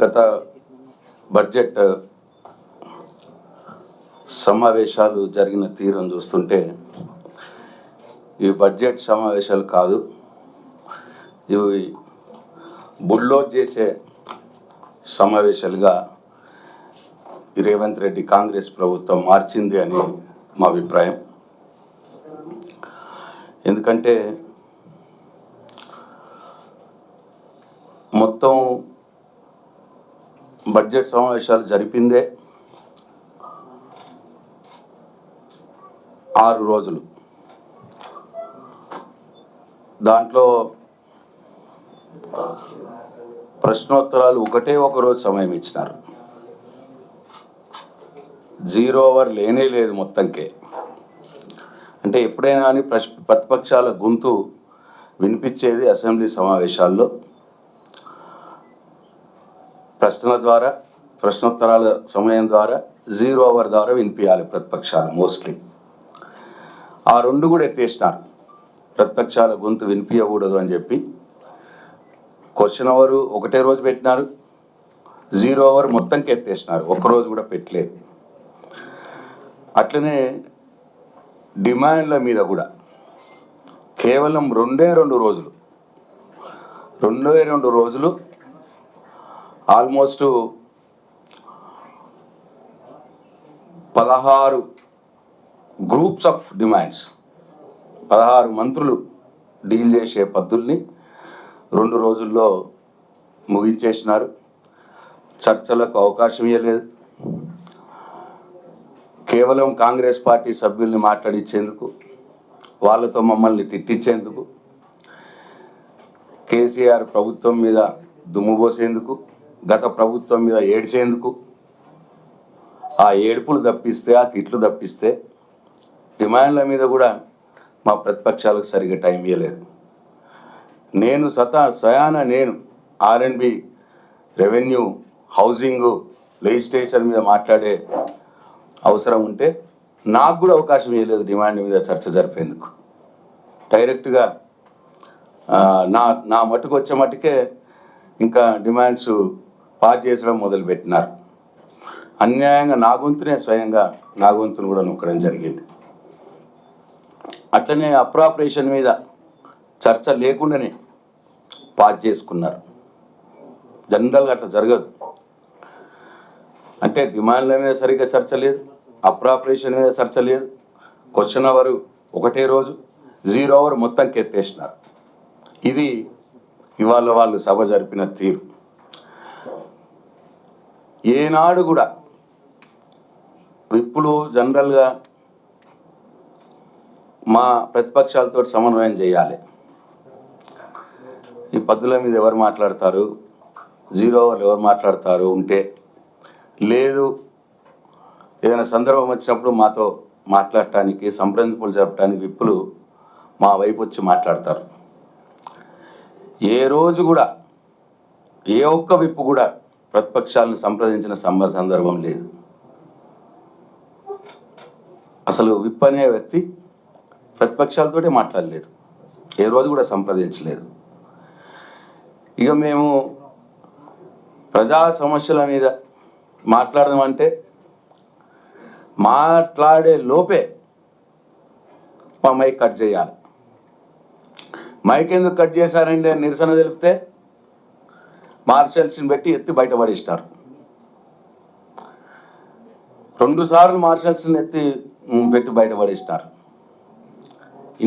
గత బడ్జెట్ సమావేశాలు జరిగిన తీరును చూస్తుంటే ఇవి బడ్జెట్ సమావేశాలు కాదు, ఇవి బుల్డోజ్ చేసే సమావేశాలుగా రేవంత్ రెడ్డి కాంగ్రెస్ ప్రభుత్వం మార్చింది అని మా అభిప్రాయం. ఎందుకంటే మొత్తం బడ్జెట్ సమావేశాలు జరిపిందే 6 రోజులు. దాంట్లో ప్రశ్నోత్తరాలు ఒకటే ఒక రోజు సమయం ఇచ్చినారు. 0 అవర్ లేనే లేదు మొత్తంకే. అంటే ఎప్పుడైనా కానీ ప్రతిపక్షాల గొంతు వినిపించేది అసెంబ్లీ సమావేశాల్లో ప్రశ్నల ద్వారా, ప్రశ్నోత్తరాల సమయం ద్వారా, 0 అవర్ ద్వారా వినిపించాలి ప్రతిపక్షాలు మోస్ట్లీ. ఆ రెండు కూడా ఎత్తేసినారు. ప్రతిపక్షాల గొంతు వినిపించకూడదు అని చెప్పి క్వశ్చన్ అవర్ ఒకటే రోజు పెట్టినారు, 0 అవర్ మొత్తంకి ఎత్తేసినారు, ఒక్కరోజు కూడా పెట్టలేదు. అట్లనే డిమాండ్ల మీద కూడా కేవలం 2 రోజులు ఆల్మోస్ట్ 16 గ్రూప్స్ ఆఫ్ డిమాండ్స్, 16 మంత్రులు డీల్ చేసే పద్ధతుల్ని 2 రోజుల్లో ముగించేసినారు. చర్చలకు అవకాశం ఇవ్వలేదు. కేవలం కాంగ్రెస్ పార్టీ సభ్యుల్ని మాట్లాడించేందుకు, వాళ్ళతో మమ్మల్ని తిట్టించేందుకు, కేసీఆర్ ప్రభుత్వం మీద దుమ్ము పోసేందుకు, గత ప్రభుత్వం మీద ఏడ్చేందుకు, ఆ ఏడుపులు తప్పిస్తే, ఆ తిట్లు తప్పిస్తే డిమాండ్ల మీద కూడా మా ప్రతిపక్షాలకు సరిగ్గా టైం ఇవ్వలేదు. నేను నేను R&B, రెవెన్యూ, హౌసింగు, లెజిస్లేచర్ మీద మాట్లాడే అవసరం ఉంటే నాకు కూడా అవకాశం ఇవ్వలేదు డిమాండ్ మీద చర్చ జరిపేందుకు. డైరెక్ట్గా నా మట్టుకు వచ్చే మట్టుకే ఇంకా డిమాండ్స్ పాస్ చేసడం మొదలుపెట్టినారు. అన్యాయంగా నా గొంతునే స్వయంగా నా గొంతును కూడా నొక్కడం జరిగింది. అట్లనే అప్రాపరేషన్ మీద చర్చ లేకుండానే పాస్ చేసుకున్నారు. జనరల్గా అట్లా జరగదు. అంటే డిమాండ్ల మీద సరిగ్గా చర్చ లేదు, అప్రాపరేషన్ మీద చర్చ లేదు, క్వశ్చన్ అవర్ ఒకటే రోజు, 0 అవర్ మొత్తంకి ఎత్తేసినారు. ఇది ఇవాళ వాళ్ళు సభ జరిపిన తీరు. ఏనాడు కూడా ఇప్పుడు జనరల్గా మా ప్రతిపక్షాలతో సమన్వయం చేయాలి. ఈ పద్ధతుల మీద ఎవరు మాట్లాడతారు, 0 అవర్ ఎవరు మాట్లాడతారు ఉంటే, లేదు ఏదైనా సందర్భం వచ్చినప్పుడు మాతో మాట్లాడటానికి, సంప్రదింపులు జరపడానికి విప్పులు మా వైపు వచ్చి మాట్లాడతారు. ఏ రోజు కూడా ఏ ఒక్క విప్పు కూడా ప్రతిపక్షాలను సంప్రదించిన సందర్భం లేదు. అసలు విప్ అనే వ్యక్తి ప్రతిపక్షాలతోటే మాట్లాడలేదు, ఏ రోజు కూడా సంప్రదించలేదు. ఇక మేము ప్రజా సమస్యల మీద మాట్లాడదామంటే మాట్లాడే లోపే మా మైక్ కట్ చేయాలి. మైక్ ఎందుకు కట్ చేశారండి అని నిరసన తెలిపితే మార్షల్స్ని పెట్టి ఎత్తి బయట పడేస్తారు. 2 సార్లు మార్షల్స్ని ఎత్తి పెట్టి బయట పడేస్తారు.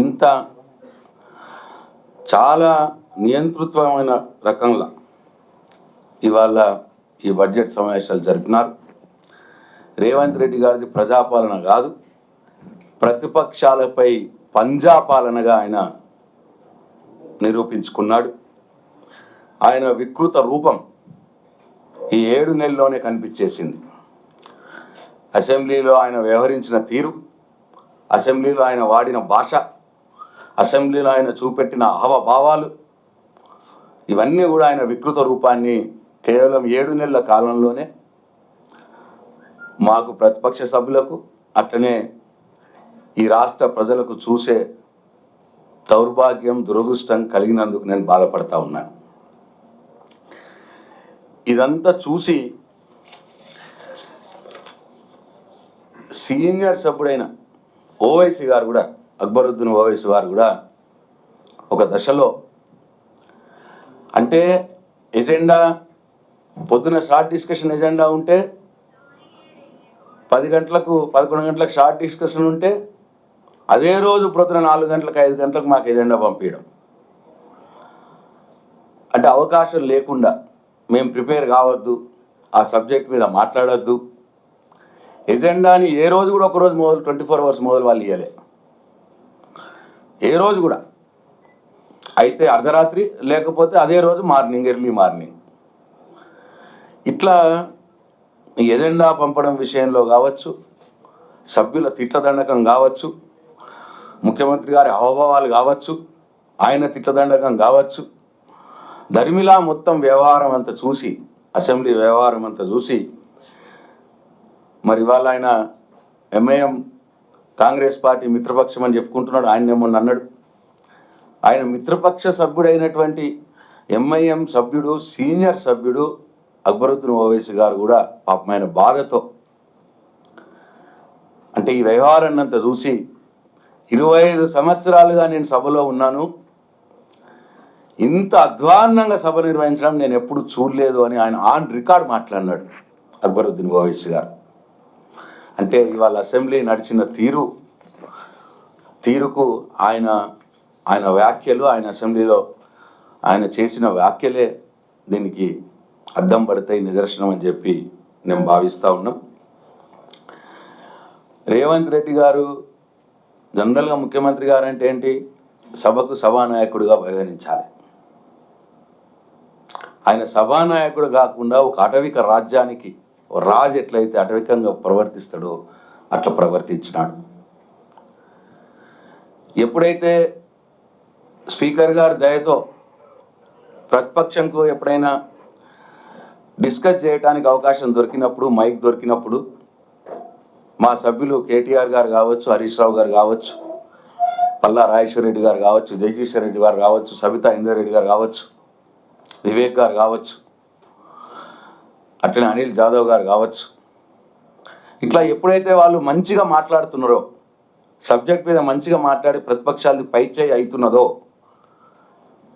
ఇంత చాలా నియంతృత్వమైన రకంగా ఇవాళ ఈ బడ్జెట్ సమావేశాలు జరిపినారు. రేవంత్ రెడ్డి గారిది ప్రజాపాలన కాదు, ప్రతిపక్షాలపై పంజాపాలనగా ఆయన నిరూపించుకున్నాడు. ఆయన వికృత రూపం ఈ 7 నెలల్లోనే కనిపించేసింది. అసెంబ్లీలో ఆయన వ్యవహరించిన తీరు, అసెంబ్లీలో ఆయన వాడిన భాష, అసెంబ్లీలో ఆయన చూపెట్టిన హావభావాలు, ఇవన్నీ కూడా ఆయన వికృత రూపాన్ని కేవలం 7 నెలల కాలంలోనే మాకు ప్రతిపక్ష సభ్యులకు అట్లనే ఈ రాష్ట్ర ప్రజలకు చూసే దౌర్భాగ్యం, దురదృష్టం కలిగినందుకు నేను బాధపడతా ఉన్నాను. ఇదంతా చూసి సీనియర్ సభ్యుడైన ఓవైసీ గారు కూడా, అక్బరుద్దీన్ ఓవైసీ గారు కూడా ఒక దశలో, అంటే ఎజెండా పొద్దున షార్ట్ డిస్కషన్ ఎజెండా ఉంటే 10 గంటలకు 11 గంటలకు షార్ట్ డిస్కషన్ ఉంటే అదే రోజు పొద్దున 4 గంటలకు 5 గంటలకు మాకు ఎజెండా పంపించడం. అంటే అవకాశం లేకుండా మేము ప్రిపేర్ కావద్దు, ఆ సబ్జెక్ట్ మీద మాట్లాడద్దు, ఎజెండాని ఏ రోజు కూడా ఒకరోజు మొదలు 24 అవర్స్ మొదలు వాళ్ళు ఇవ్వలే, ఏ రోజు కూడా. అయితే అర్ధరాత్రి, లేకపోతే అదే రోజు మార్నింగ్, ఎర్లీ మార్నింగ్. ఇట్లా ఎజెండా పంపడం విషయంలో కావచ్చు, సభ్యుల తిట్లదండకం కావచ్చు, ముఖ్యమంత్రి గారి హావభావాలు కావచ్చు, ఆయన తిట్లదండకం కావచ్చు, ధర్మిలా మొత్తం వ్యవహారం అంతా చూసి, అసెంబ్లీ వ్యవహారం అంతా చూసి, మరి ఇవాళ ఆయన ఎంఐఎం కాంగ్రెస్ పార్టీ మిత్రపక్షం అని చెప్పుకుంటున్నాడు. ఆయన ఏమన్నా అన్నాడు, ఆయన మిత్రపక్ష సభ్యుడైనటువంటి ఎంఐఎం సభ్యుడు, సీనియర్ సభ్యుడు అక్బరుద్దీన్ ఓవైసీ గారు కూడా పాపమైన బాధతో, అంటే ఈ వ్యవహారాన్ని అంతా చూసి 25 సంవత్సరాలుగా నేను సభలో ఉన్నాను, ఇంత అధ్వాన్నంగా సభ నిర్వహించడం నేను ఎప్పుడు చూడలేదు అని ఆయన ఆన్ రికార్డ్ మాట్లాడినాడు అక్బరుద్దీన్ ఓవైసీ గారు. అంటే ఇవాళ అసెంబ్లీ నడిచిన తీరుకు ఆయన వ్యాఖ్యలు, ఆయన అసెంబ్లీలో ఆయన చేసిన వ్యాఖ్యలే దీనికి అద్దం పడతాయి, నిదర్శనం అని చెప్పి నేను భావిస్తూ ఉన్నాం. రేవంత్ రెడ్డి గారు జనరల్గా ముఖ్యమంత్రి గారు అంటే ఏంటి, సభకు సభానాయకుడిగా వ్యవహరించాలి. ఆయన సభానాయకుడు కాకుండా ఒక అటవిక రాజ్యానికి రాజు ఎట్లయితే అటవికంగా ప్రవర్తిస్తాడో అట్లా ప్రవర్తించినాడు. ఎప్పుడైతే స్పీకర్ గారి దయతో ప్రతిపక్షంకు ఎప్పుడైనా డిస్కస్ చేయడానికి అవకాశం దొరికినప్పుడు, మైక్ దొరికినప్పుడు, మా సభ్యులు కేటీఆర్ గారు కావచ్చు, హరీష్ రావు గారు కావచ్చు, పల్లా రాజేశ్వర రెడ్డి గారు కావచ్చు, జగదీశ్వర్ రెడ్డి గారు కావచ్చు, సబితా ఇంద్రారెడ్డి గారు కావచ్చు, వివేక్ గారు కావచ్చు, అట్లనే అనిల్ జాదవ్ గారు కావచ్చు, ఇట్లా ఎప్పుడైతే వాళ్ళు మంచిగా మాట్లాడుతున్నారో, సబ్జెక్ట్ మీద మంచిగా మాట్లాడి ప్రతిపక్షాలది పైచేయి అవుతున్నదో,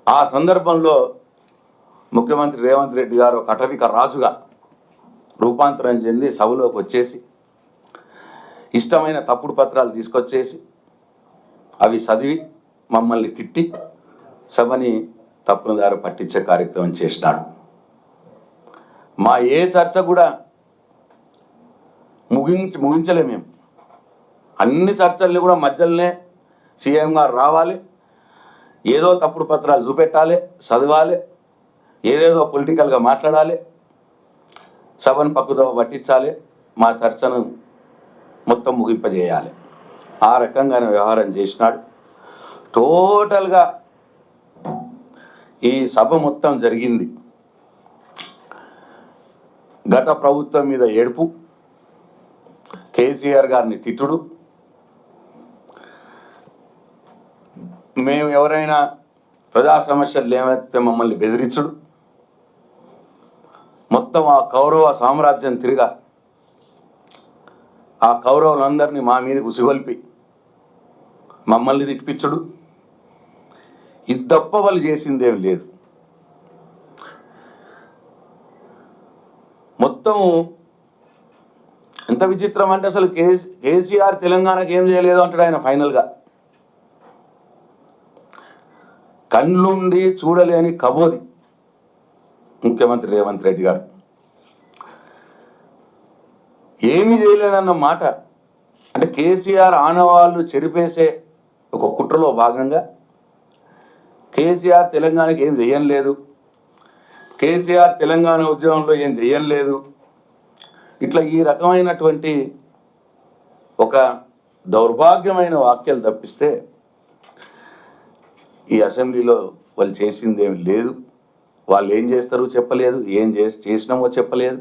ఆ సందర్భంలో ముఖ్యమంత్రి రేవంత్ రెడ్డి గారు ఒక అటవిక రాజుగా రూపాంతరం చెంది సభలోకి వచ్చేసి ఇష్టమైన తప్పుడు పత్రాలు తీసుకొచ్చేసి అవి చదివి మమ్మల్ని తిట్టి సభని తప్పుల దారి పట్టించే కార్యక్రమం చేసినాడు. మా ఏ చర్చ కూడా ముగించలే మేము. అన్ని చర్చల్ని కూడా మధ్యలోనే సీఎం గారు రావాలి, ఏదో తప్పుడు పత్రాలు చూపెట్టాలి, చదవాలి, ఏదేదో పొలిటికల్గా మాట్లాడాలి, సభను పక్కుదోవ పట్టించాలి, మా చర్చను మొత్తం ముగింపజేయాలి. ఆ రకంగానే వ్యవహారం చేసినాడు. టోటల్గా ఈ సభ మొత్తం జరిగింది గత ప్రభుత్వం మీద ఏడుపు, కేసీఆర్ గారిని తిట్టుడు, మేము ఎవరైనా ప్రజా సమస్యలు లేవైతే మమ్మల్ని బెదిరించుడు, మొత్తం ఆ కౌరవ సామ్రాజ్యం తిరిగా ఆ కౌరవులందరినీ మా మీద ఉసిగొల్పి మమ్మల్ని తిట్టిపించుడు, ఇది తప్ప వాళ్ళు చేసిందేం లేదు. మొత్తం ఎంత విచిత్రం అంటే అసలు కేసీఆర్ తెలంగాణకు ఏం చేయలేదు అంటాడు ఆయన. ఫైనల్గా కళ్ళుండి చూడలేని కబోది ముఖ్యమంత్రి రేవంత్ రెడ్డి గారు ఏమీ చేయలేదన్న మాట. అంటే కేసీఆర్ ఆనవాళ్ళు చెరిపేసే ఒక కుట్రలో భాగంగా కేసీఆర్ తెలంగాణకి ఏం చేయలేదు, కేసీఆర్ తెలంగాణ ఉద్యమంలో ఏం చేయలేదు, ఇట్లా ఈ రకమైనటువంటి ఒక దౌర్భాగ్యమైన వాక్యాలు తప్పిస్తే ఈ అసెంబ్లీలో వాళ్ళు చేసిందేమి లేదు. వాళ్ళు ఏం చేస్తారో చెప్పలేదు, ఏం చేసినామో చెప్పలేదు.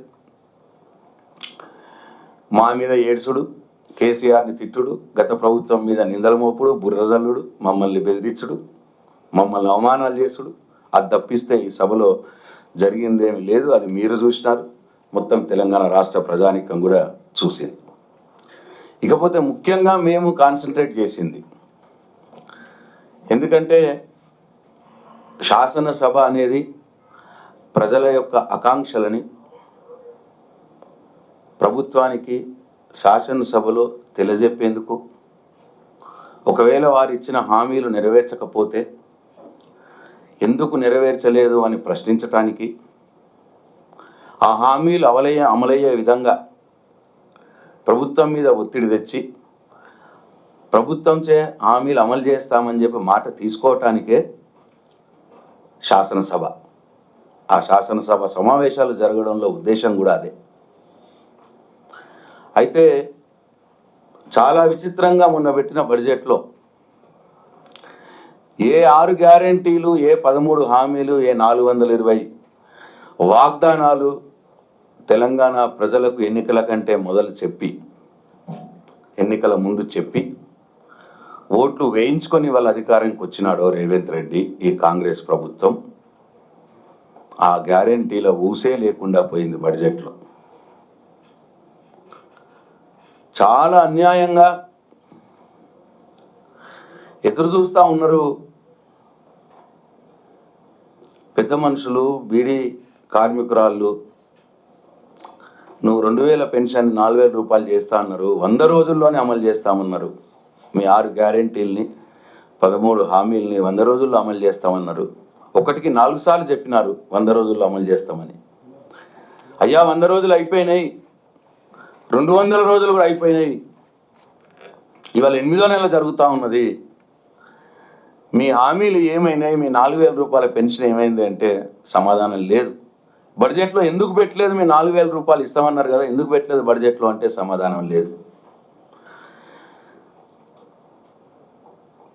మా మీద ఏడ్చుడు, కేసీఆర్ని తిట్టుడు, గత ప్రభుత్వం మీద నిందల మోపుడు, బురదల్లుడు, మమ్మల్ని బెదిరించుడు, మమ్మల్ని అవమానాలు చేసుడు, అది తప్పిస్తే ఈ సభలో జరిగిందేమీ లేదు. అది మీరు చూసినారు, మొత్తం తెలంగాణ రాష్ట్ర ప్రజానీకం కూడా చూసింది. ఇకపోతే ముఖ్యంగా మేము కాన్సన్ట్రేట్ చేసింది, ఎందుకంటే శాసనసభ అనేది ప్రజల యొక్క ఆకాంక్షలని ప్రభుత్వానికి శాసనసభలో తెలియజెప్పేందుకు, ఒకవేళ వారు ఇచ్చిన హామీలు నెరవేర్చకపోతే ఎందుకు నెరవేర్చలేదు అని ప్రశ్నించటానికి, ఆ హామీలు అమలయ్యే విధంగా ప్రభుత్వం మీద ఒత్తిడి తెచ్చి ప్రభుత్వంచే హామీలు అమలు చేస్తామని చెప్పి మాట తీసుకోవటానికే శాసనసభ. ఆ శాసనసభ సమావేశాలు జరగడంలో ఉద్దేశం కూడా అదే. అయితే చాలా విచిత్రంగా మొన్న పెట్టిన బడ్జెట్లో ఏ 6 గ్యారెంటీలు, ఏ 13 హామీలు, ఏ 420 వాగ్దానాలు తెలంగాణ ప్రజలకు ఎన్నికల కంటే మొదలు చెప్పి, ఎన్నికల ముందు చెప్పి ఓట్లు వేయించుకొని వాళ్ళ అధికారానికి వచ్చినాడో రేవంత్ రెడ్డి, ఈ కాంగ్రెస్ ప్రభుత్వం, ఆ గ్యారెంటీల ఊసే లేకుండా పోయింది. బడ్జెట్లో చాలా అన్యాయంగా ఎదురు చూస్తూ ఉన్నారు పెద్ద మనుషులు, బీడీ కార్మికురాళ్ళు. నువ్వు 2000 పెన్షన్ 4000 రూపాయలు చేస్తా అన్నారు, 100 రోజుల్లోనే అమలు చేస్తామన్నారు. మీ 6 గ్యారెంటీల్ని 13 హామీల్ని 100 రోజుల్లో అమలు చేస్తామన్నారు. ఒకటికి 4 సార్లు చెప్పినారు 100 రోజుల్లో అమలు చేస్తామని. అయ్యా 100 రోజులు అయిపోయినాయి, 200 రోజులు కూడా అయిపోయినాయి, ఇవాళ 8వ నెల జరుగుతూ ఉన్నది. మీ హామీలు ఏమైనాయి? మీ 4000 రూపాయల పెన్షన్ ఏమైంది అంటే సమాధానం లేదు. బడ్జెట్లో ఎందుకు పెట్టలేదు? మీ 4000 రూపాయలు ఇస్తామన్నారు కదా, ఎందుకు పెట్టలేదు బడ్జెట్లో అంటే సమాధానం లేదు.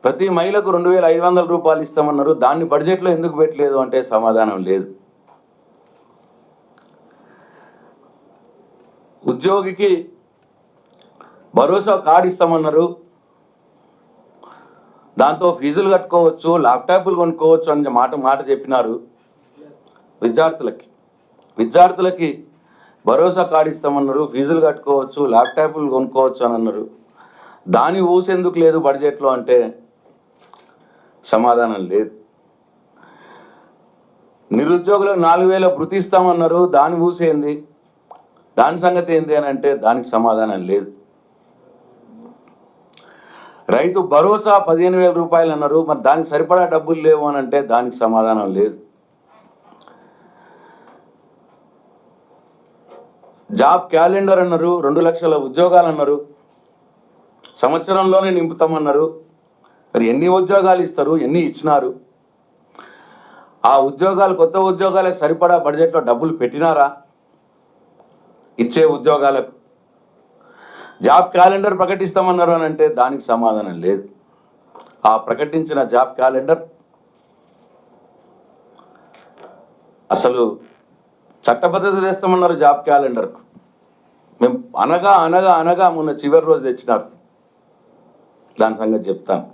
ప్రతి మహిళకు 2500 రూపాయలు ఇస్తామన్నారు, దాన్ని బడ్జెట్లో ఎందుకు పెట్టలేదు అంటే సమాధానం లేదు. ఉద్యోగికి భరోసా కార్డు ఇస్తామన్నారు, దాంతో ఫీజులు కట్టుకోవచ్చు, ల్యాప్టాప్లు కొనుక్కోవచ్చు అని మాట చెప్పినారు. విద్యార్థులకి భరోసా కార్డు ఇస్తామన్నారు, ఫీజులు కట్టుకోవచ్చు, ల్యాప్టాప్లు కొనుక్కోవచ్చు అని అన్నారు. దాని ఊసెందుకు లేదు బడ్జెట్లో అంటే సమాధానం లేదు. నిరుద్యోగులకు 4000 భృతి ఇస్తామన్నారు, దాని ఊసేంది, దాని సంగతి ఏంది అని అంటే దానికి సమాధానం లేదు. రైతు భరోసా 15000 రూపాయలు అన్నారు, మరి దానికి సరిపడా డబ్బులు లేవు అని అంటే దానికి సమాధానం లేదు. జాబ్ క్యాలెండర్ అన్నారు, 2 లక్షల ఉద్యోగాలు అన్నారు, సంవత్సరంలోనే నింపుతామన్నారు. మరి ఎన్ని ఉద్యోగాలు ఇస్తారు? ఎన్ని ఇచ్చినారు? ఆ ఉద్యోగాలు, కొత్త ఉద్యోగాలకు సరిపడా బడ్జెట్లో డబ్బులు పెట్టినారా? ఇచ్చే ఉద్యోగాలకు జాబ్ క్యాలెండర్ ప్రకటిస్తామన్నారు అని అంటే దానికి సమాధానం లేదు. ఆ ప్రకటించిన జాబ్ క్యాలెండర్ అసలు చట్టబద్ధత తెస్తామన్నారు. జాబ్ క్యాలెండర్కు మేము అనగా మొన్న చివరి రోజు తెచ్చినారు, దాని సంగతి చెప్తాను.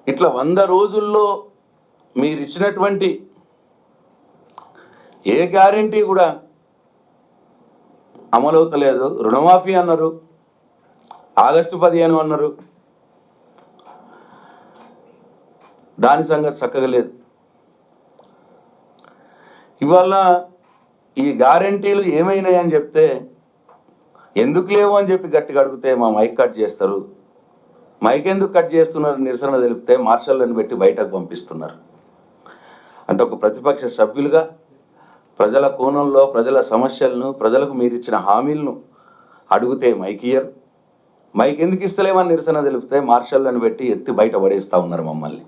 ఇట్లా 100 రోజుల్లో మీరు ఇచ్చినటువంటి ఏ గ్యారెంటీ కూడా అమలవుతలేదు. రుణమాఫీ అన్నారు, ఆగస్టు 15 అన్నారు, దాని సంగతి చక్కగా లేదు. ఇవాళ ఈ గ్యారెంటీలు ఏమైనాయని చెప్తే ఎందుకు లేవు అని చెప్పి గట్టిగా అడిగితే మా మైక్ కట్ చేస్తారు. మైక్ ఎందుకు కట్ చేస్తున్నారు? నిరసన తెలిపితే మార్షల్లను పెట్టి బయటకు పంపిస్తున్నారు. అంటే ఒక ప్రతిపక్ష సభ్యులుగా ప్రజల కోణంలో ప్రజల సమస్యలను, ప్రజలకు మీరు ఇచ్చిన హామీలను అడిగితే మైక్ ఇయ్యరు. మైక్ ఎందుకు ఇస్తలేమని నిరసన తెలిపితే మార్షల్లను పెట్టి ఎత్తి బయట పడేస్తూ ఉన్నారు మమ్మల్ని.